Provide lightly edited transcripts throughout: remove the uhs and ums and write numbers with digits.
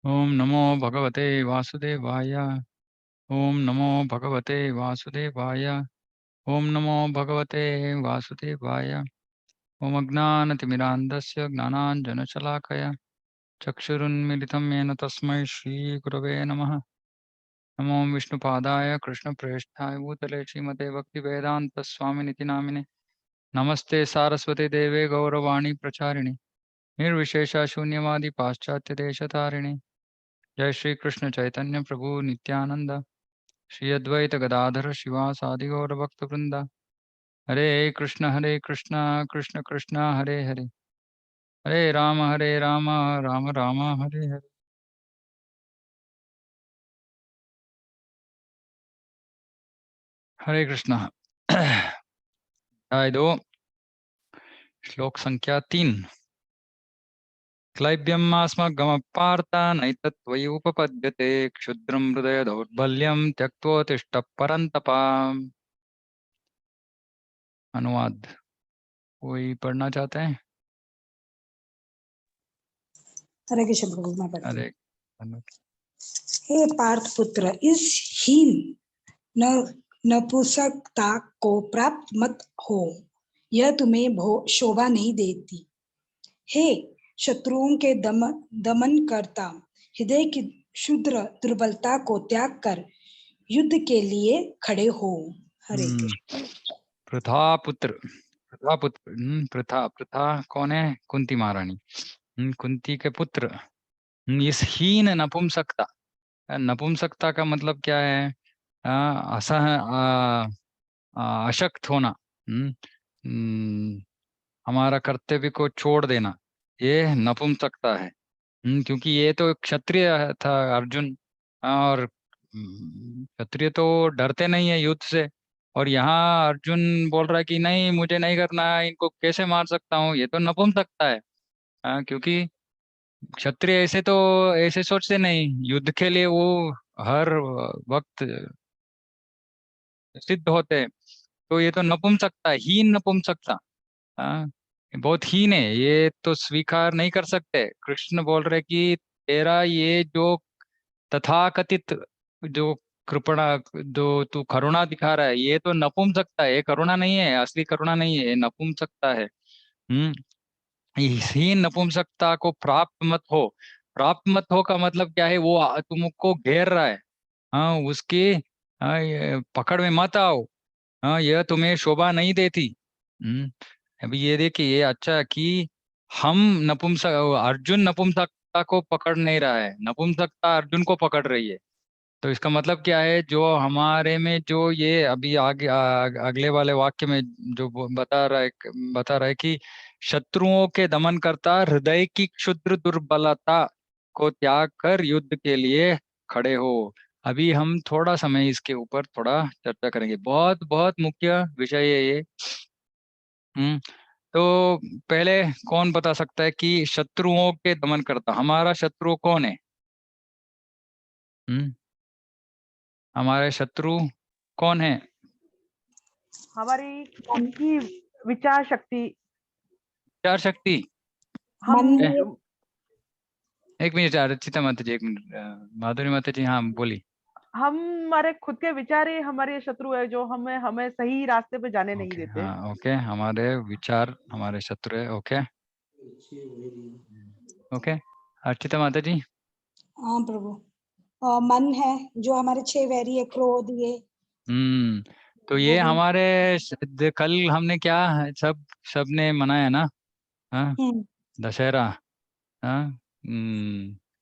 ओम नमो भगवते वासुदेवाय। ओम नमो भगवते वासुदेवाय। ओम नमो भगवते वासुदेवाय। ओम अज्ञानतिमिरान्धस्य ज्ञानाञ्जनशलाकया चक्षुरुन्मिलितं येन तस्मै श्रीगुरवे नमः। नमो विष्णुपादाय कृष्णप्रेष्ठाय भूतले श्रीमते भक्तिवेदान्तस्वामिनिति नामिने। नमस्ते सारस्वते देवे गौरवाणी प्रचारिणे निर्विशेषा शून्यवादी पाश्चात्यदेशतारिणे। जय श्री कृष्ण चैतन्य प्रभु नित्यानंद श्री अद्वैत गदाधर शिवासादि गौर भक्त वृंदा। हरे कृष्ण कृष्ण कृष्ण हरे हरे, हरे राम राम राम हरे हरे। हरे कृष्ण। अध्याय 2 श्लोक संख्या 3। क्लैब्यमास्मगमपार्थ नैतत्त्वयि उपपद्यते क्षुद्रं हृदय दौर्बल्यं त्यक्त्वोत्तिष्ठ परन्तप। अनुवाद कोई पढ़ना चाहते हैं? हरे कृष्ण प्रभु, मैं पढ़ती हूँ। हरे हे पार्थ पुत्र, इस हीन न नपुंसकता को प्राप्त मत हो, यह तुम्हें शोभा नहीं देती। हे शत्रुओं के दमन करता, हृदय की क्षुद्र दुर्बलता को त्याग कर युद्ध के लिए खड़े हो। हरे कृष्ण। प्रथापुत्र प्रथा प्रथा कौन है? कुंती महारानी। कुंती के पुत्र। इस हीन नपुंसकता। नपुंसकता का मतलब क्या है? असह अशक्त होना। हमारा कर्तव्य को छोड़ देना, ये नपुंसकता है। क्योंकि ये तो क्षत्रिय था अर्जुन। और क्षत्रिय तो डरते नहीं है युद्ध से। और यहाँ अर्जुन बोल रहा है कि नहीं, मुझे नहीं करना है, इनको कैसे मार सकता हूँ, ये तो नपुंसकता है। क्योंकि क्षत्रिय ऐसे तो ऐसे सोचते नहीं, युद्ध के लिए वो हर वक्त सिद्ध होते हैं। तो ये तो नपुंसकता है, हीन नपुंसकता। हाँ, बहुत हीन है, ये तो स्वीकार नहीं कर सकते। कृष्ण बोल रहे कि तेरा ये जो तथाकथित जो कृपणा, जो तू करुणा दिखा रहा है, ये तो नपुंसकता है, ये करुणा नहीं है, असली करुणा नहीं है, ये नपुंसकता है। हम्म इस हीन नपुंसकता को प्राप्त मत हो। प्राप्त मत हो का मतलब क्या है? वो तुमको घेर रहा है। हाँ, उसकी ये पकड़ में मत आओ। हाँ, यह तुम्हें शोभा नहीं देती। अभी ये देखिए, ये अच्छा है कि हम नपुंसक अर्जुन नपुंसकता को पकड़ नहीं रहा है, नपुंसकता अर्जुन को पकड़ रही है। तो इसका मतलब क्या है? जो हमारे में जो ये अभी आगे अगले वाले वाक्य में जो बता रहा है कि शत्रुओं के दमन करता, हृदय की क्षुद्र दुर्बलता को त्याग कर युद्ध के लिए खड़े हो। अभी हम थोड़ा समय इसके ऊपर थोड़ा चर्चा करेंगे, बहुत बहुत मुख्य विषय है ये। हम्म तो पहले कौन बता सकता है कि शत्रुओं के दमन करता, हमारा शत्रु कौन है? हम्म हमारे शत्रु कौन है? हमारी खुद की विचार शक्ति। विचार शक्ति। हम मन एक मिनट अर्चिता माता जी, एक मिनट। माधुरी माता जी, हाँ बोली। हमारे खुद के विचार ही हमारे शत्रु है, जो हमें हमें सही रास्ते पे जाने नहीं ओके, देते। हाँ, ओके, हमारे विचार हमारे शत्रु है। ओके, ओके, अर्चिता माता जी। हाँ प्रभु, मन है जो हमारे 6 वैरी है, क्रोध, ये तो वो ये भी। हमारे कल हमने क्या सबने मनाया ना? हाँ, दशहरा। हाँ।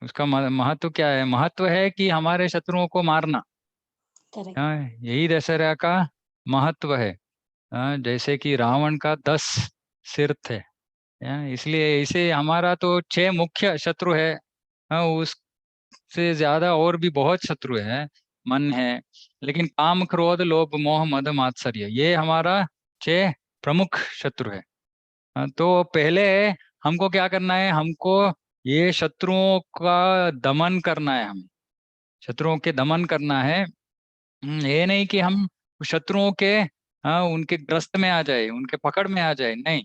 उसका महत्व क्या है? महत्व है कि हमारे शत्रुओं को मारना। करेक्ट। हाँ, यही दशहरा का महत्व है। हाँ, जैसे कि रावण का 10 सिर थे। इसलिए इसे हमारा तो 6 मुख्य शत्रु है। हाँ, उससे ज्यादा और भी बहुत शत्रु है। मन है, लेकिन काम, क्रोध, लोभ, मोह, मद, मात्सर्य, ये हमारा 6 प्रमुख शत्रु है। हाँ, तो पहले हमको क्या करना है? हमको ये शत्रुओं का दमन करना है, हमें शत्रुओं के दमन करना है। ये नहीं कि हम शत्रुओं के उनके ग्रस्त में आ जाए, उनके पकड़ में आ जाए, नहीं।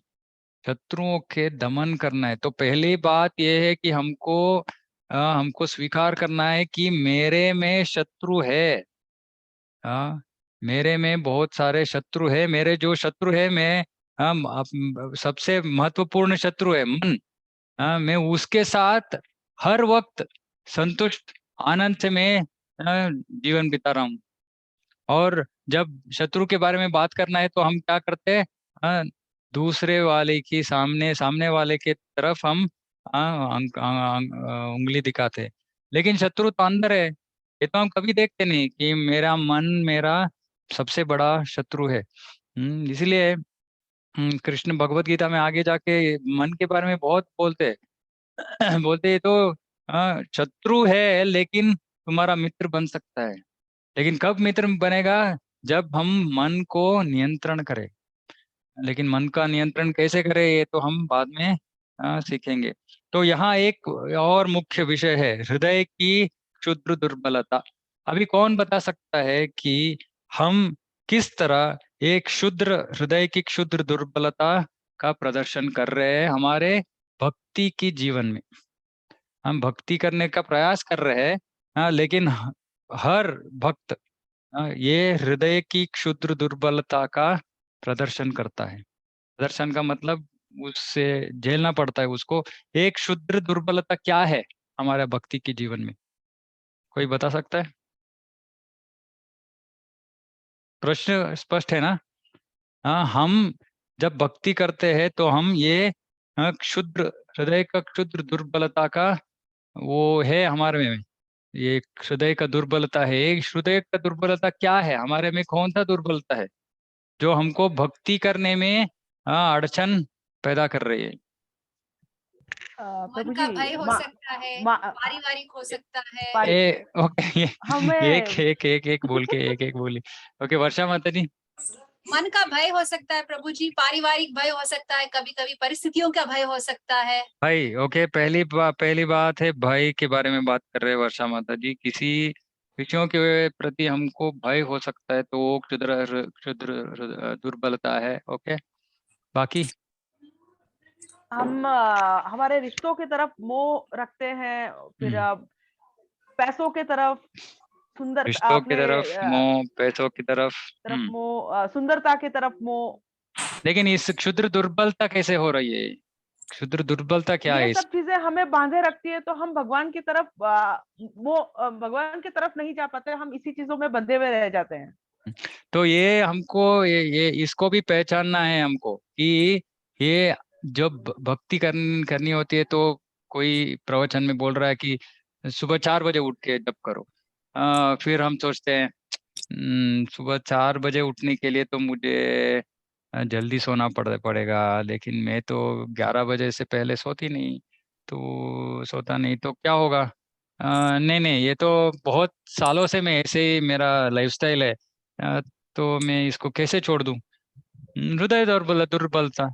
शत्रुओं के दमन करना है। तो पहली बात यह है कि हमको हमको स्वीकार करना है कि मेरे में शत्रु है। मेरे में बहुत सारे शत्रु है। मेरे जो शत्रु है, मैं सबसे महत्वपूर्ण शत्रु है मन। मैं उसके साथ हर वक्त संतुष्ट आनंद से मैं जीवन बिता रहा हूँ। और जब शत्रु के बारे में बात करना है तो हम क्या करते हैं? दूसरे वाले की सामने वाले के तरफ हम उंगली दिखाते हैं। लेकिन शत्रु तो अंदर है, ये तो हम कभी देखते नहीं कि मेरा मन मेरा सबसे बड़ा शत्रु है। इसलिए कृष्ण भगवत गीता में आगे जाके मन के बारे में बहुत बोलते हैं। बोलते ये तो शत्रु है लेकिन तुम्हारा मित्र बन सकता है। लेकिन कब मित्र बनेगा? जब हम मन को नियंत्रण करें। लेकिन मन का नियंत्रण कैसे करें, ये तो हम बाद में सीखेंगे। तो यहाँ एक और मुख्य विषय है, हृदय की क्षुद्र दुर्बलता। अभी कौन बता सकता है कि हम किस तरह एक क्षुद्र हृदय की क्षुद्र दुर्बलता का प्रदर्शन कर रहे हैं हमारे भक्ति की जीवन में? हम भक्ति करने का प्रयास कर रहे हैं, लेकिन हर भक्त ये हृदय की क्षुद्र दुर्बलता का प्रदर्शन करता है। प्रदर्शन का मतलब उससे झेलना पड़ता है उसको। एक क्षुद्र दुर्बलता क्या है हमारे भक्ति के जीवन में? कोई बता सकता है? प्रश्न स्पष्ट है ना? हाँ, हम जब भक्ति करते हैं तो हम ये क्षुद्र हृदय का क्षुद्र दुर्बलता का वो है हमारे में। ये हृदय का दुर्बलता है। एक हृदय का दुर्बलता क्या है हमारे में? कौन सा दुर्बलता है जो हमको भक्ति करने में अड़चन पैदा कर रही है? मन प्रभु का जी, भय हो सकता है, पारिवारिक हो सकता है। ओके, हमें एक बोल के एक बोली। ओके, वर्षा माता जी। मन का भय हो सकता है प्रभु जी, पारिवारिक भय हो सकता है, कभी कभी परिस्थितियों का भय हो सकता है। भाई ओके, पहली बात है भय के बारे में बात कर रहे हैं वर्षा माता जी। किसी विषयों के प्रति हमको भय हो सकता है तो वो क्षुद्र दुर्बलता है। ओके, बाकी हम हमारे रिश्तों की तरफ मोह रखते हैं, फिर पैसों के तरफ, सुंदर रिश्तों की अपने तरफ मोह, पैसों की तरफ। मोह, सुंदरता की तरफ मोह। लेकिन इस क्षुद्र दुर्बलता कैसे हो रही है? क्षुद्र दुर्बलता क्या ये है सब चीजें हमें बांधे रखती है, तो हम भगवान की तरफ भगवान की तरफ नहीं जा पाते, हम इसी चीजों में बंधे हुए रह जाते हैं। तो ये हमको ये इसको भी पहचानना है हमको कि ये जब भक्ति करनी होती है तो कोई प्रवचन में बोल रहा है कि सुबह 4 बजे उठ के जप करो। फिर हम सोचते हैं सुबह 4 बजे उठने के लिए तो मुझे जल्दी सोना पड़ेगा, लेकिन मैं तो 11 बजे से पहले सोती नहीं, तो सोता नहीं तो क्या होगा? नहीं नहीं, ये तो बहुत सालों से मैं ऐसे ही मेरा लाइफस्टाइल है। तो मैं इसको कैसे छोड़ दूं? हृदय दुर्बलता।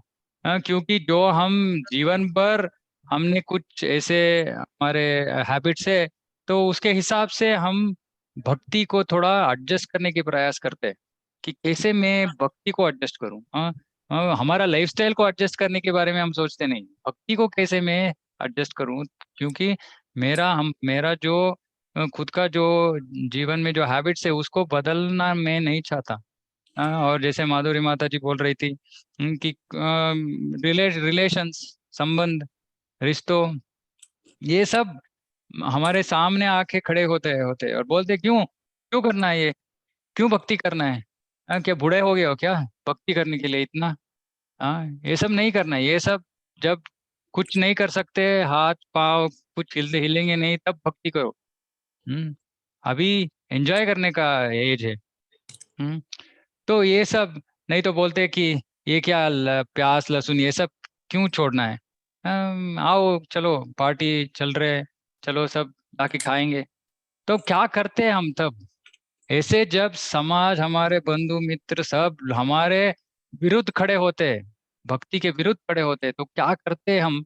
क्योंकि जो हम जीवन भर हमने कुछ ऐसे हमारे हैबिट्स है, तो उसके हिसाब से हम भक्ति को थोड़ा एडजस्ट करने के प्रयास करते हैं कि कैसे मैं भक्ति को एडजस्ट करूं। हमारा लाइफस्टाइल को एडजस्ट करने के बारे में हम सोचते नहीं, भक्ति को कैसे मैं एडजस्ट करूं। क्योंकि मेरा जो खुद का जो जीवन में जो हैबिट्स है उसको बदलना मैं नहीं चाहता। और जैसे माधुरी माता जी बोल रही थी कि रिलेशंस, संबंध, रिश्तों, ये सब हमारे सामने आके खड़े होते और बोलते क्यों क्यों करना है ये? क्यों भक्ति करना है? क्या बूढ़े हो गए हो क्या भक्ति करने के लिए इतना? ये सब नहीं करना है। ये सब जब कुछ नहीं कर सकते, हाथ पाँव कुछ हिलेंगे नहीं, तब भक्ति करो। अभी एंजॉय करने का एज है। हम्म तो ये सब नहीं तो बोलते कि ये क्या प्याज लहसुन ये सब क्यों छोड़ना है? आओ चलो पार्टी चल रहे है, चलो सब जाके खाएंगे। तो क्या करते हैं हम तब? ऐसे जब समाज, हमारे बंधु मित्र सब हमारे विरुद्ध खड़े होते हैं, भक्ति के विरुद्ध खड़े होते हैं, तो क्या करते हैं हम?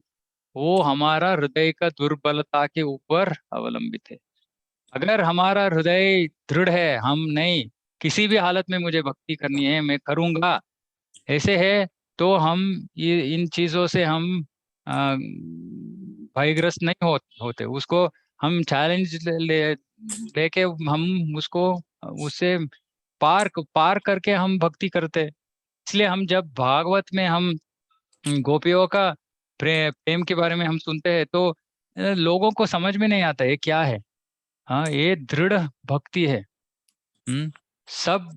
वो हमारा हृदय का दुर्बलता के ऊपर अवलंबित है। अगर हमारा हृदय दृढ़ है, हम नहीं, किसी भी हालत में मुझे भक्ति करनी है, मैं करूंगा, ऐसे है, तो हम ये इन चीजों से हम भयग्रस्त नहीं होते। उसको हम चैलेंज लेके हम उसको उससे पार करके हम भक्ति करते हैं। इसलिए हम जब भागवत में हम गोपियों का प्रेम के बारे में हम सुनते हैं तो लोगों को समझ में नहीं आता ये क्या है। हाँ, ये दृढ़ भक्ति है। सब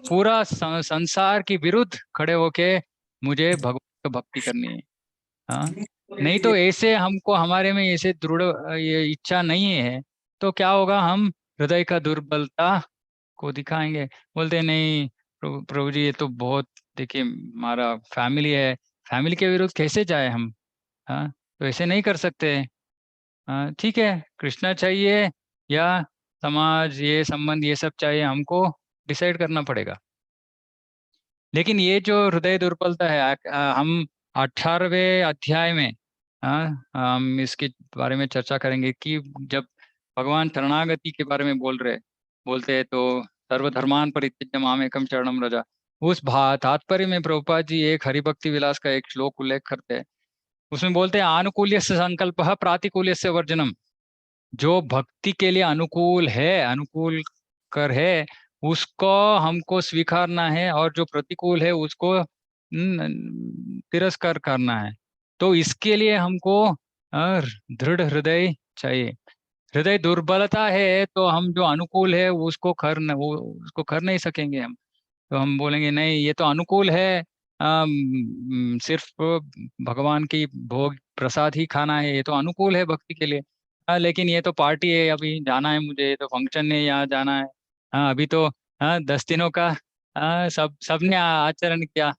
पूरा संसार के विरुद्ध खड़े होके मुझे भगवान का भक्ति करनी है। हाँ, नहीं तो ऐसे हमको हमारे में ऐसे दृढ़ ये इच्छा नहीं है तो क्या होगा, हम हृदय का दुर्बलता को दिखाएंगे। बोलते हैं, नहीं प्रभु जी ये तो बहुत, देखिए हमारा फैमिली है, फैमिली के विरुद्ध कैसे जाए हम। हाँ, तो ऐसे नहीं कर सकते। हाँ ठीक है, कृष्णा चाहिए या समाज, ये संबंध, ये सब चाहिए, हमको डिसाइड करना पड़ेगा। लेकिन ये जो हृदय दुर्बलता है हम 18वें अध्याय में हम इसके बारे में चर्चा करेंगे कि जब भगवान शरणागति के बारे में बोलते हैं तो सर्वधर्मान परित्यज्य मामेकम शरणम रजा। उस तात्पर्य में प्रभुपाद जी एक हरिभक्ति विलास का एक श्लोक उल्लेख करते हैं। उसमें बोलते हैं, आनुकूल्य संकल्प प्रातिकूल्य से वर्जनम। जो भक्ति के लिए अनुकूल कर है उसको हमको स्वीकारना है, और जो प्रतिकूल है उसको तिरस्कार करना है। तो इसके लिए हमको दृढ़ हृदय चाहिए। हृदय दुर्बलता है तो हम जो अनुकूल है उसको उसको कर नहीं सकेंगे हम। तो हम बोलेंगे नहीं, ये तो अनुकूल है, सिर्फ भगवान की भोग प्रसाद ही खाना है, ये तो अनुकूल है भक्ति के लिए। लेकिन ये तो पार्टी है, अभी जाना है मुझे, ये तो फंक्शन है, यहाँ जाना है। अभी तो 10 दिनों का सबने आचरण किया,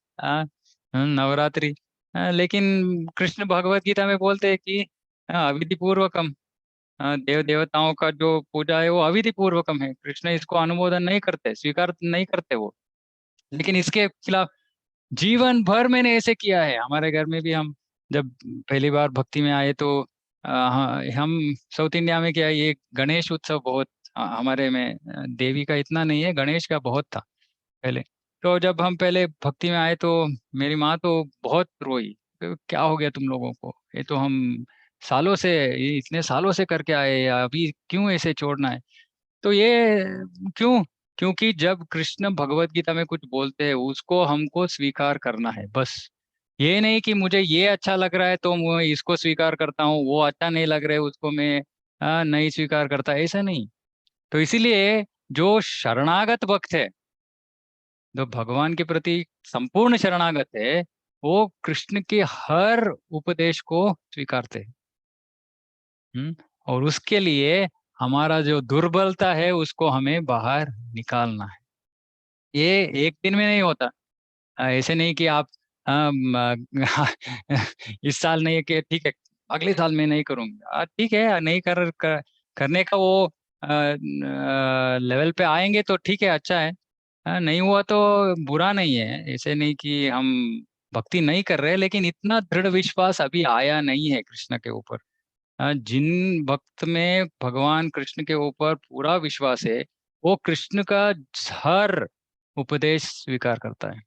नवरात्रि। लेकिन कृष्ण भगवत गीता में बोलते हैं कि अविधि पूर्वकम, देव देवताओं का जो पूजा है वो अविधि पूर्वकम है। कृष्ण इसको अनुमोदन नहीं करते, स्वीकार नहीं करते वो। लेकिन इसके खिलाफ जीवन भर मैंने ऐसे किया है। हमारे घर में भी हम जब पहली बार भक्ति में आए तो हम साउथ इंडिया में क्या है, ये गणेश उत्सव बहुत हमारे में देवी का इतना नहीं है, गणेश का बहुत था पहले। तो जब हम पहले भक्ति में आए तो मेरी माँ तो बहुत रोई, तो क्या हो गया तुम लोगों को, ये तो हम सालों से, ये इतने सालों से करके आए, अभी क्यों ऐसे छोड़ना है। तो ये क्यों, क्योंकि जब कृष्ण भगवत गीता में कुछ बोलते हैं उसको हमको स्वीकार करना है बस। ये नहीं कि मुझे ये अच्छा लग रहा है तो मैं इसको स्वीकार करता हूँ, वो अच्छा नहीं लग रहा है उसको मैं नहीं स्वीकार करता, ऐसा नहीं। तो इसीलिए जो शरणागत भक्त है, जो भगवान के प्रति संपूर्ण शरणागत है, वो कृष्ण के हर उपदेश को स्वीकारते हैं। और उसके लिए हमारा जो दुर्बलता है उसको हमें बाहर निकालना है। ये एक दिन में नहीं होता। ऐसे नहीं कि आप इस साल नहीं है कि ठीक है अगले साल में नहीं करूंगा, ठीक है नहीं करने का वो लेवल पे आएंगे तो ठीक है, अच्छा है। नहीं हुआ तो बुरा नहीं है। ऐसे नहीं कि हम भक्ति नहीं कर रहे, लेकिन इतना दृढ़ विश्वास अभी आया नहीं है कृष्ण के ऊपर। जिन भक्त में भगवान कृष्ण के ऊपर पूरा विश्वास है वो कृष्ण का हर उपदेश स्वीकार करता है।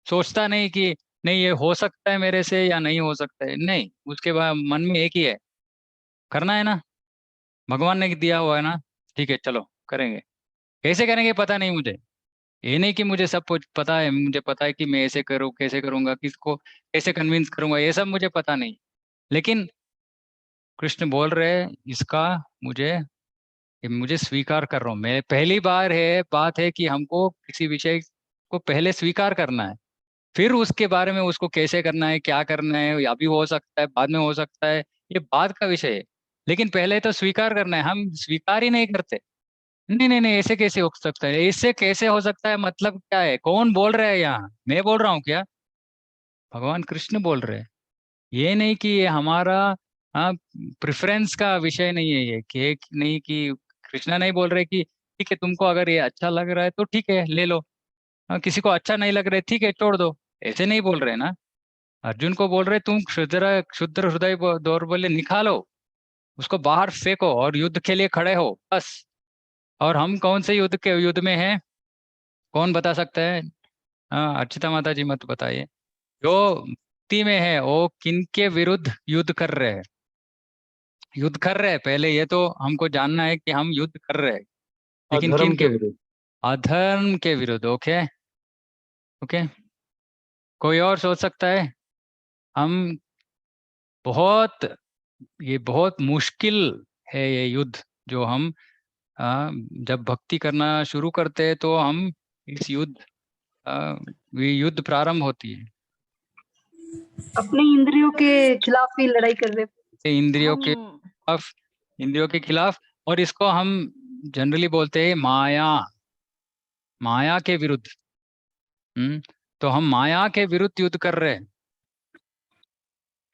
सोचता नहीं कि नहीं ये हो सकता है मेरे से या नहीं हो सकता है, नहीं, उसके बाद मन में एक ही है, करना है ना, भगवान ने दिया हुआ है ना, ठीक है चलो करेंगे। कैसे करेंगे पता नहीं मुझे, ये नहीं कि मुझे सब कुछ पता है, मुझे पता है कि मैं ऐसे करूँ, कैसे करूंगा, किसको कैसे कन्विंस करूंगा, ये सब मुझे पता नहीं। लेकिन कृष्ण बोल रहे हैं इसका मुझे, कि मुझे स्वीकार कर रहा हूँ मैं। पहली बार है बात है कि हमको किसी विषय को पहले स्वीकार करना है, फिर उसके बारे में उसको कैसे करना है, क्या करना है, अभी हो सकता है बाद में हो सकता है, ये बाद का विषय है। लेकिन पहले तो स्वीकार करना है, हम स्वीकार ही नहीं करते। नहीं नहीं नहीं, ऐसे कैसे हो सकता है, इससे कैसे हो सकता है, मतलब क्या है, कौन बोल रहा है यहाँ, मैं बोल रहा हूँ क्या, भगवान कृष्ण बोल रहे हैं। ये नहीं कि ये हमारा हाँ प्रेफरेंस का विषय नहीं है, ये कि नहीं कि कृष्णा नहीं बोल रहे कि ठीक है तुमको अगर ये अच्छा लग रहा है तो ठीक है ले लो, किसी को अच्छा नहीं लग रहा है ठीक है छोड़ दो, ऐसे नहीं बोल रहे ना। अर्जुन को बोल रहे तुम क्षुद्र क्षुद्र हृदय दौर्बल्य निकालो, उसको बाहर फेंको और युद्ध के लिए खड़े हो बस। और हम कौन से युद्ध में हैं, कौन बता सकता है। अर्चिता माता जी मत बताइए। जो मुक्ति में है वो किन के विरुद्ध युद्ध कर रहे हैं, युद्ध कर रहे हैं, पहले ये तो हमको जानना है कि हम युद्ध कर रहे हैं, लेकिन अधर्म किन के के? विरुद्ध। अधर्म के विरुद्ध। ओके ओके, कोई और सोच सकता है? हम बहुत, ये बहुत मुश्किल है ये युद्ध जो हम जब भक्ति करना शुरू करते हैं तो हम इस ये युद्ध प्रारंभ होती है। अपने इंद्रियों के खिलाफ ही लड़ाई कर रहे। इंद्रियों के हम खिलाफ, इंद्रियों के खिलाफ, और इसको हम जनरली बोलते हैं माया, माया के विरुद्ध। तो हम माया के विरुद्ध युद्ध कर रहे हैं।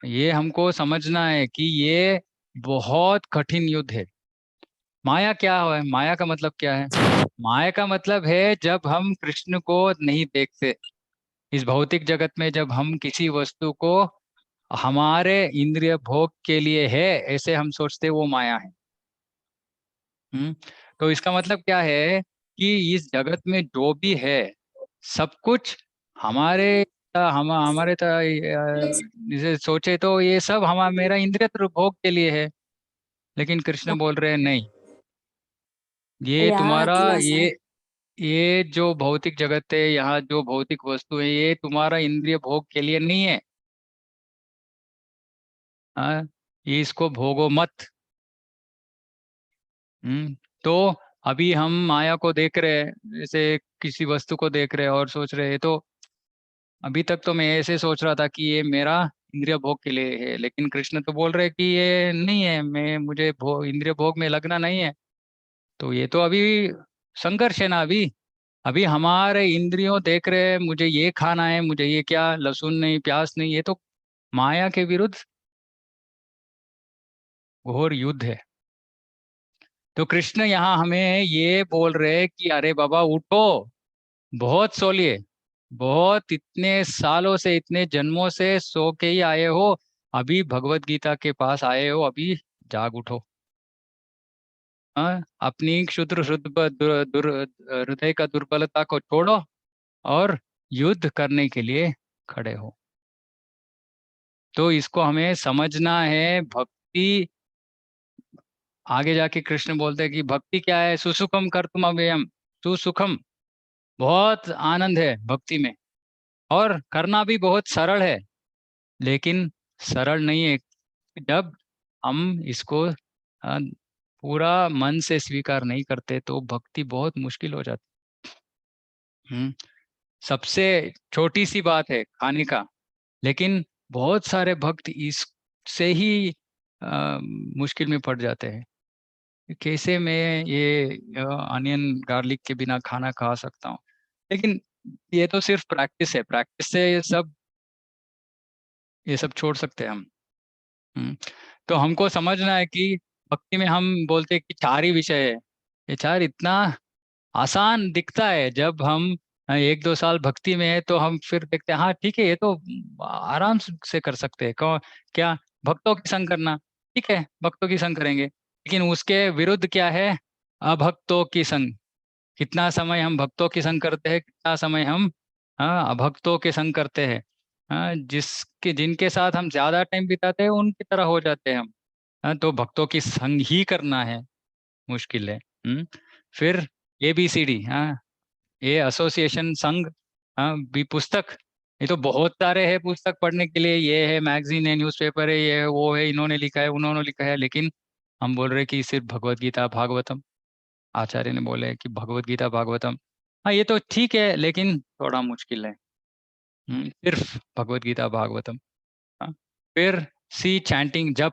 ये हमको समझना है कि ये बहुत कठिन युद्ध है। माया क्या है? माया का मतलब क्या है? माया का मतलब है जब हम कृष्ण को नहीं देखते इस भौतिक जगत में, जब हम किसी वस्तु को हमारे इंद्रिय भोग के लिए है ऐसे हम सोचते, वो माया है। तो इसका मतलब क्या है कि इस जगत में जो भी है सब कुछ हमारे हमारे जैसे सोचे तो ये सब मेरा इंद्रिय भोग के लिए है। लेकिन कृष्ण बोल रहे हैं नहीं, ये तुम्हारा ये जो भौतिक जगत है, यहाँ जो भौतिक वस्तु है, ये तुम्हारा इंद्रिय भोग के लिए नहीं है। ये इसको भोगो मत। तो अभी हम माया को देख रहे हैं, जैसे किसी वस्तु को देख रहे हैं और सोच रहे हैं, तो अभी तक तो मैं ऐसे सोच रहा था कि ये मेरा इंद्रिय भोग के लिए है, लेकिन कृष्ण तो बोल रहे हैं कि ये नहीं है, मुझे इंद्रिय भोग में लगना नहीं है। तो ये तो अभी संघर्ष है ना। अभी अभी हमारे इंद्रियों देख रहे हैं मुझे ये खाना है, मुझे ये क्या, लहसुन नहीं, प्याज नहीं, ये तो माया के विरुद्ध घोर युद्ध है। तो कृष्ण यहाँ हमें ये बोल रहे हैं कि अरे बाबा उठो, बहुत सो लिए, बहुत इतने सालों से, इतने जन्मों से सो के ही आए हो, अभी भगवत गीता के पास आए हो, अभी जाग उठो। अपनी क्षुद्र शुद्ध हृदय का दुर्बलता को छोड़ो और युद्ध करने के लिए खड़े हो। तो इसको हमें समझना है। भक्ति, आगे जाके कृष्ण बोलते हैं कि भक्ति क्या है? सुसुखम कर्तुम अव्ययम। सुसुखम, बहुत आनंद है भक्ति में, और करना भी बहुत सरल है, लेकिन सरल नहीं है जब हम इसको पूरा मन से स्वीकार नहीं करते, तो भक्ति बहुत मुश्किल हो जाती। सबसे छोटी सी बात है खाने का, लेकिन बहुत सारे भक्त इससे ही मुश्किल में पड़ जाते हैं। कैसे मैं ये अनियन गार्लिक के बिना खाना खा सकता हूँ? लेकिन ये तो सिर्फ प्रैक्टिस है, प्रैक्टिस से ये सब छोड़ सकते हैं हम। तो हमको समझना है कि भक्ति में हम बोलते हैं कि चार ही विषय है। ये चार इतना आसान दिखता है, जब हम 1-2 साल भक्ति में है तो हम फिर देखते हैं हाँ ठीक है, ये तो आराम से कर सकते हैं। क्या भक्तों की संग करना? ठीक है, भक्तों की संग करेंगे, लेकिन उसके विरुद्ध क्या है? अभक्तों की संग। कितना समय हम भक्तों की संग करते हैं, कितना समय हम अभक्तों के संग करते हैं। जिनके साथ हम ज्यादा टाइम बिताते हैं उनकी तरह हो जाते हैं हम। तो भक्तों की संग ही करना है, मुश्किल है। फिर ABCD, ये एसोसिएशन संघ, भी पुस्तक, ये तो बहुत सारे हैं पुस्तक पढ़ने के लिए, ये है मैगजीन है, न्यूज़पेपर है, ये है वो है, इन्होंने लिखा है, उन्होंने लिखा है, लेकिन हम बोल रहे हैं कि सिर्फ भगवत गीता भागवतम। आचार्य ने बोले कि भगवत गीता भागवतम, हाँ ये तो ठीक है, लेकिन थोड़ा मुश्किल है। सिर्फ भगवत गीता भागवतम। फिर सी चैंटिंग, जप,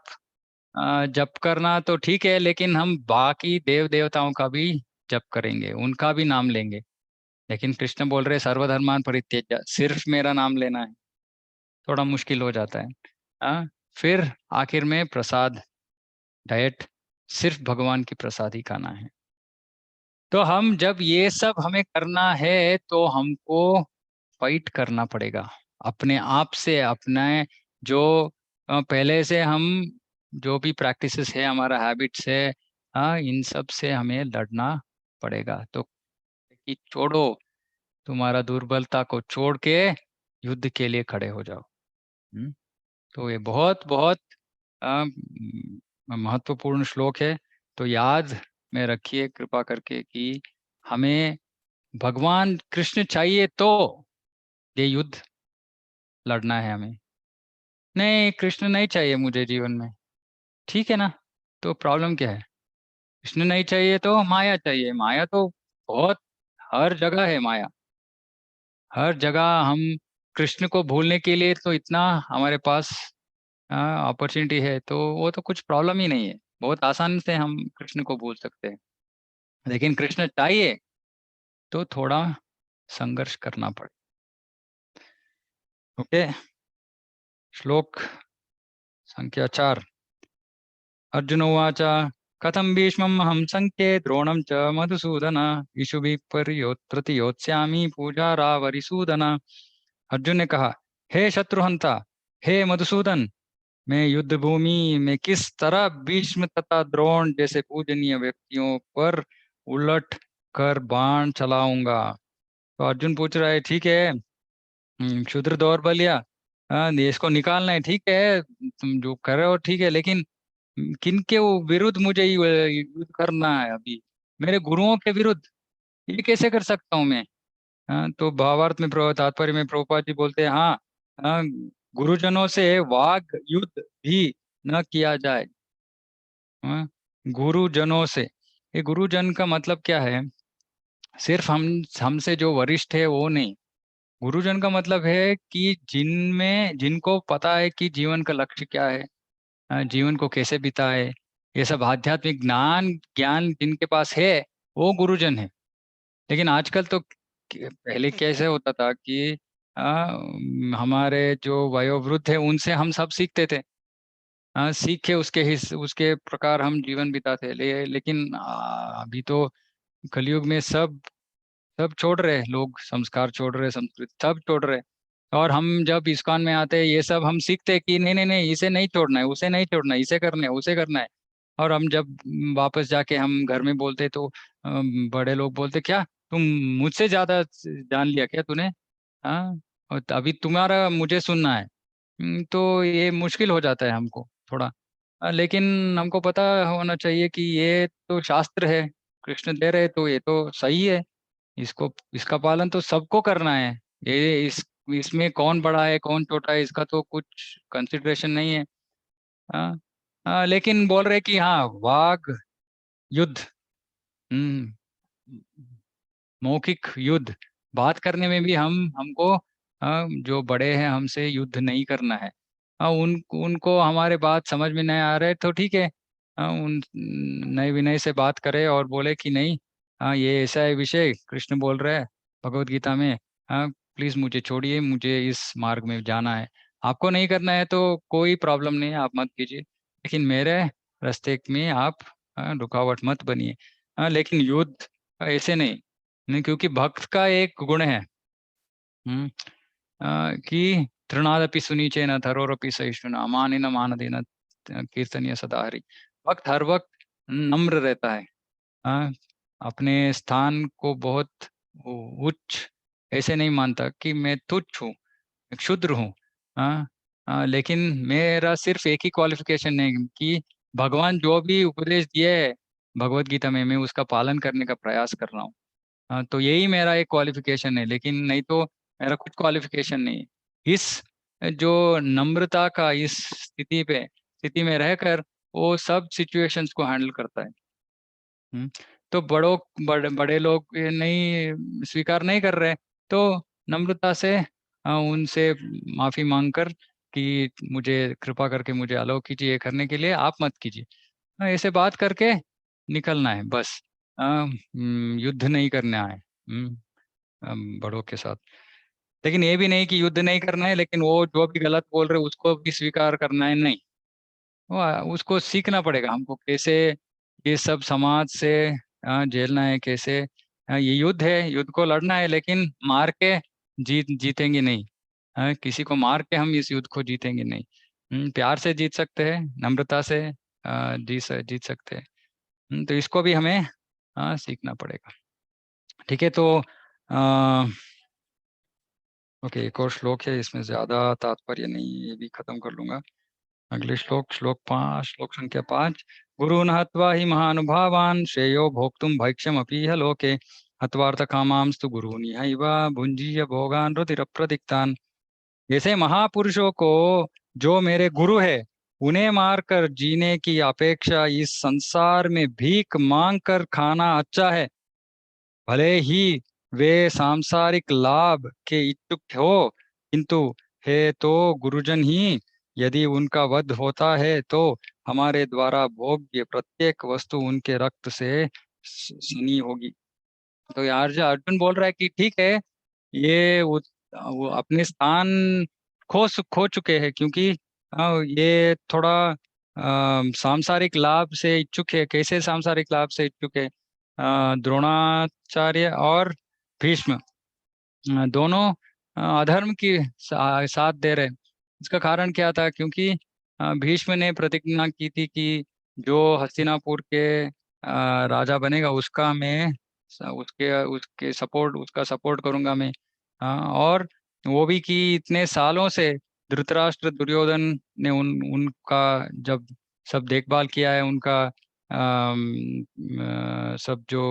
जप करना तो ठीक है, लेकिन हम बाकी देव देवताओं का भी जप करेंगे, उनका भी नाम लेंगे, लेकिन कृष्ण बोल रहे सर्वधर्मान परित्यज्य, सिर्फ मेरा नाम लेना है, थोड़ा मुश्किल हो जाता है। फिर आखिर में प्रसाद, डाइट, सिर्फ भगवान की प्रसाद ही खाना है। तो हम जब ये सब हमें करना है तो हमको फाइट करना पड़ेगा अपने आप से, अपने जो पहले से हम जो भी प्रैक्टिसेस है, हमारा हैबिट्स है, इन सब से हमें लड़ना पड़ेगा। तो कि छोड़ो, तुम्हारा दुर्बलता को छोड़ के युद्ध के लिए खड़े हो जाओ। तो ये बहुत बहुत महत्वपूर्ण श्लोक है, तो याद में रखिए कृपा करके कि हमें भगवान कृष्ण चाहिए तो ये युद्ध लड़ना है हमें। नहीं, कृष्ण नहीं चाहिए मुझे जीवन में, ठीक है ना, तो प्रॉब्लम क्या है? कृष्ण नहीं चाहिए तो माया चाहिए। माया तो बहुत हर जगह है माया, हर जगह। हम कृष्ण को भूलने के लिए तो इतना हमारे पास अपॉर्चुनिटी है, तो वो तो कुछ प्रॉब्लम ही नहीं है, बहुत आसान से हम कृष्ण को भूल सकते हैं। लेकिन कृष्ण चाहिए तो थोड़ा संघर्ष करना पड़े। ओके, श्लोक संख्या 4। अर्जुन उवाच कथं भीष्ममहं संख्ये द्रोणं च मधुसूदन इषुभिः प्रतियोत्स्यामि पूजारावरिसूदन। अर्जुन ने कहा, हे शत्रुहंता, हे मधुसूदन, मैं युद्ध भूमि में किस तरह भीष्म तथा द्रोण जैसे पूजनीय व्यक्तियों पर उलट कर बाण चलाऊंगा। तो अर्जुन पूछ रहा है, ठीक है, क्षुद्र दौर्बल्य, देश को निकालना है, ठीक है, तुम जो कर रहे हो ठीक है, लेकिन किनके वो विरुद्ध मुझे युद्ध करना है अभी? मेरे गुरुओं के विरुद्ध? ये कैसे कर सकता हूँ मैं? तो भावार्थ में तात्पर्य में प्रभुपाद जी बोलते हैं, हाँ, हाँ, गुरुजनों से वाग युद्ध भी न किया जाए। हाँ, गुरुजनों से, ये गुरुजन का मतलब क्या है? सिर्फ हमसे जो वरिष्ठ है वो नहीं। गुरुजन का मतलब है कि जिनको पता है कि जीवन का लक्ष्य क्या है, जीवन को कैसे बिताए, ये सब आध्यात्मिक ज्ञान जिनके पास है, वो गुरुजन है। लेकिन आजकल तो पहले कैसे होता था कि हमारे जो वयोवृद्ध है उनसे हम सब सीखते थे, सीख के उसके प्रकार हम जीवन बिताते। लेकिन अभी तो कलयुग में सब छोड़ रहे लोग, संस्कार छोड़ रहे, संस्कृति सब छोड़ रहे। और हम जब इस्कॉन में आते हैं, ये सब हम सीखते हैं कि नहीं नहीं नहीं, इसे नहीं छोड़ना है, उसे नहीं छोड़ना है, इसे करना है, उसे करना है। और हम जब वापस जाके हम घर में बोलते तो बड़े लोग बोलते, क्या तुम मुझसे ज्यादा जान लिया क्या तूने? हाँ, और अभी तुम्हारा मुझे सुनना है। तो ये मुश्किल हो जाता है हमको थोड़ा। लेकिन हमको पता होना चाहिए कि ये तो शास्त्र है, कृष्ण दे रहे, तो ये तो सही है, इसका पालन तो सबको करना है। ये इसमें कौन बड़ा है कौन छोटा है इसका तो कुछ कंसिडरेशन नहीं है। हाँ, लेकिन बोल रहे कि हाँ, वाग युद्ध, हम्म मौखिक युद्ध, बात करने में भी हमको जो बड़े हैं हमसे युद्ध नहीं करना है। उनको हमारे बात समझ में नहीं आ रहे तो ठीक है, उन नए विनय से बात करे और बोले कि नहीं, ये ऐसा है विषय, कृष्ण बोल रहे हैं भगवत गीता में, प्लीज मुझे छोड़िए, मुझे इस मार्ग में जाना है। आपको नहीं करना है तो कोई प्रॉब्लम नहीं है, आप मत कीजिए, लेकिन मेरे रास्ते में आप रुकावट मत बनिए। लेकिन युद्ध ऐसे नहीं, क्योंकि भक्त का एक गुण है, कि तृणादपि सुनीचेन धरोरपि सहिष्णुना मानेन मानदेन कीर्तनीय सदा हरि। भक्त हर वक्त नम्र रहता है, हाँ, अपने स्थान को बहुत उच्च ऐसे नहीं मानता कि मैं तुच्छ हूँ, क्षुद्र हूँ। हाँ, लेकिन मेरा सिर्फ एक ही क्वालिफिकेशन है कि भगवान जो भी उपदेश दिए है भगवत गीता में, मैं उसका पालन करने का प्रयास कर रहा हूँ। हाँ, तो यही मेरा एक क्वालिफिकेशन है, लेकिन नहीं तो मेरा कुछ क्वालिफिकेशन नहीं है। इस जो नम्रता का इस स्थिति में रहकर वो सब सिचुएशंस को हैंडल करता है। तो बड़े लोग ये नहीं स्वीकार नहीं कर रहे, तो नम्रता से उनसे माफी मांगकर कि मुझे कृपा करके मुझे अलाउ कीजिए ये करने के लिए, आप मत कीजिए, ऐसे बात करके निकलना है बस। युद्ध नहीं करना है बड़ों के साथ। लेकिन ये भी नहीं कि युद्ध नहीं करना है लेकिन वो जो भी गलत बोल रहे उसको भी स्वीकार करना है, नहीं। वो उसको सीखना पड़ेगा हमको, कैसे ये सब समाज से झेलना है, कैसे ये युद्ध है, युद्ध को लड़ना है, लेकिन मार के जीतेंगे नहीं। किसी को मार के हम इस युद्ध को जीतेंगे नहीं। प्यार से जीत सकते हैं, नम्रता से जीत सकते हैं। तो इसको भी हमें सीखना पड़ेगा। ठीक है, तो ओके, एक और श्लोक है, इसमें ज्यादा तात्पर्य नहीं है, ये भी खत्म कर लूंगा। अगले श्लोक श्लोक संख्या 5। गुरुन् हत्वा हि महानुभावान् श्रेयो भोक्तुं भैक्ष्यमपि इह लोके हत्वार्थ कामांस्तु गुरून् इहैव भुञ्जीय भोगान् रुधिरप्रदिक्तान्। ऐसे महापुरुषों को जो मेरे गुरु है उन्हें मारकर जीने की अपेक्षा इस संसार में भीख मांग कर खाना अच्छा है। भले ही वे सांसारिक लाभ के इच्छुक हो, किंतु है तो गुरुजन ही। यदि उनका वध होता है तो हमारे द्वारा भोग्य प्रत्येक वस्तु उनके रक्त से सनी होगी। तो यार जो अर्जुन बोल रहा है कि ठीक है, ये वो अपने स्थान खो चुके हैं, क्योंकि ये थोड़ा सांसारिक लाभ से इच्छुक है। कैसे सांसारिक लाभ से इच्छुक है? द्रोणाचार्य और भीष्म दोनों अधर्म की साथ दे रहे। इसका कारण क्या था? क्योंकि भीष्म ने प्रतिज्ञा की थी कि जो हस्तिनापुर के राजा बनेगा उसका मैं उसका सपोर्ट करूंगा मैं। और वो भी कि इतने सालों से धृतराष्ट्र दुर्योधन ने उनका जब सब देखभाल किया है, उनका सब जो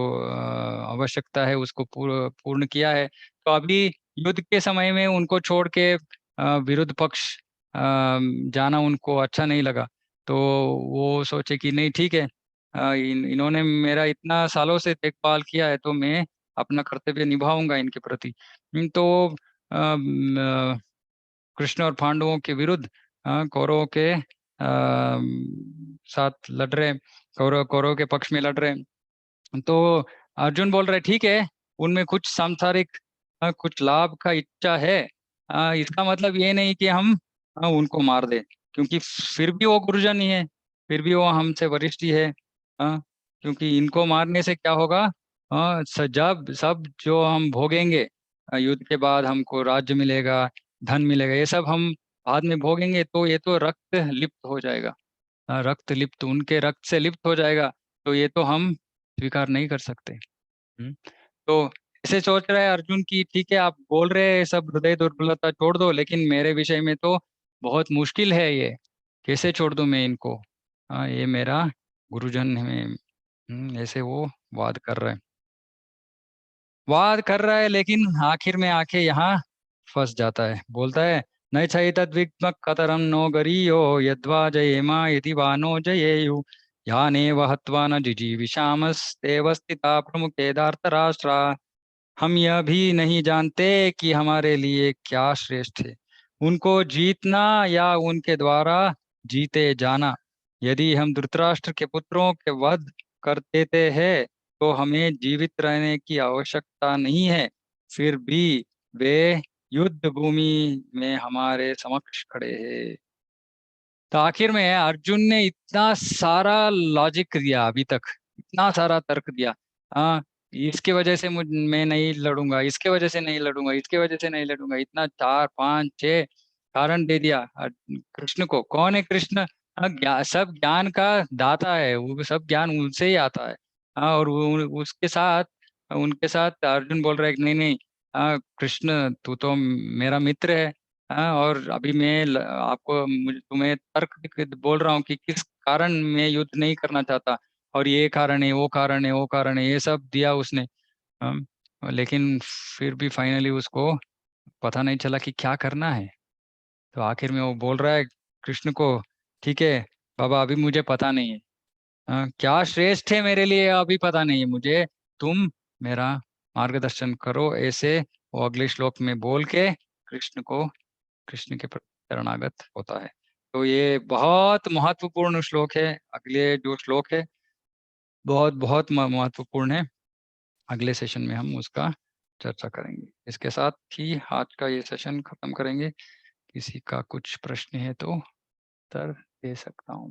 आवश्यकता है उसको पूर्ण किया है। तो अभी युद्ध के समय में उनको छोड़ के विरुद्ध पक्ष जाना उनको अच्छा नहीं लगा। तो वो सोचे कि नहीं ठीक है, इन्होंने मेरा इतना सालों से देखभाल किया है तो मैं अपना कर्तव्य निभाऊंगा इनके प्रति। तो कृष्ण और पांडवों के विरुद्ध कौरवों के साथ लड़ रहे, कौरव के पक्ष में लड़ रहे। तो अर्जुन बोल रहे ठीक है, उनमें कुछ सांसारिक कुछ लाभ का इच्छा है। इसका मतलब ये नहीं कि हम उनको मार दे, क्योंकि फिर भी वो गुरुजन ही है, फिर भी वो हमसे वरिष्ठ ही है। क्योंकि इनको मारने से क्या होगा? जब सब जो हम भोगेंगे युद्ध के बाद, हमको राज्य मिलेगा, धन मिलेगा, ये सब हम बाद में भोगेंगे, तो ये तो रक्त लिप्त हो जाएगा। रक्त लिप्त, उनके रक्त से लिप्त हो जाएगा, तो ये तो हम स्वीकार नहीं कर सकते। तो ऐसे सोच रहा है अर्जुन की ठीक है, आप बोल रहे हैं सब हृदय दुर्बलता छोड़ दो, लेकिन मेरे विषय में तो बहुत मुश्किल है, ये कैसे छोड़ दूं मैं इनको? ये मेरा गुरुजन है। ऐसे वो वाद कर रहा है, लेकिन आखिर में आके यहाँ फंस जाता है। बोलता है न चैतद्विग्म कतरम नो गरीयो यद्वा जयेमा यदि वा नो जयेयु यानेव हत्वा न जिजीविषामस्तेव स्थिता प्रमुखे धार्तराष्ट्रा। हम यह भी नहीं जानते कि हमारे लिए क्या श्रेष्ठ है, उनको जीतना या उनके द्वारा जीते जाना। यदि हम धृतराष्ट्र के पुत्रों के वध कर देते हैं तो हमें जीवित रहने की आवश्यकता नहीं है, फिर भी वे युद्ध भूमि में हमारे समक्ष खड़े हैं। तो आखिर में अर्जुन ने इतना सारा लॉजिक दिया, अभी तक इतना सारा तर्क दिया। हाँ, इसके वजह से मैं नहीं लड़ूंगा, इसके वजह से नहीं लड़ूंगा, इसके वजह से नहीं लड़ूंगा, इतना 4 5 6 कारण दे दिया कृष्ण को। कौन है कृष्ण? सब ज्ञान का दाता है, वो सब ज्ञान उनसे ही आता है। हाँ, और उसके साथ उनके साथ अर्जुन बोल रहा है कि नहीं नहीं, कृष्ण तू तो मेरा मित्र है। हाँ, और अभी मैं आपको तुम्हें तर्क बोल रहा हूँ कि किस कारण मैं युद्ध नहीं करना चाहता, और ये कारण है, वो कारण है, वो कारण है, ये सब दिया उसने। लेकिन फिर भी फाइनली उसको पता नहीं चला कि क्या करना है। तो आखिर में वो बोल रहा है कृष्ण को, ठीक है बाबा, अभी मुझे पता नहीं है क्या श्रेष्ठ है मेरे लिए, अभी पता नहीं है मुझे, तुम मेरा मार्गदर्शन करो। ऐसे वो अगले श्लोक में बोल के कृष्ण के प्रति शरणागत होता है। तो ये बहुत महत्वपूर्ण श्लोक है। अगले जो श्लोक है बहुत बहुत महत्वपूर्ण है। अगले सेशन में हम उसका चर्चा करेंगे। इसके साथ ही आज का ये सेशन खत्म करेंगे। किसी का कुछ प्रश्न है तो उत्तर दे सकता हूँ।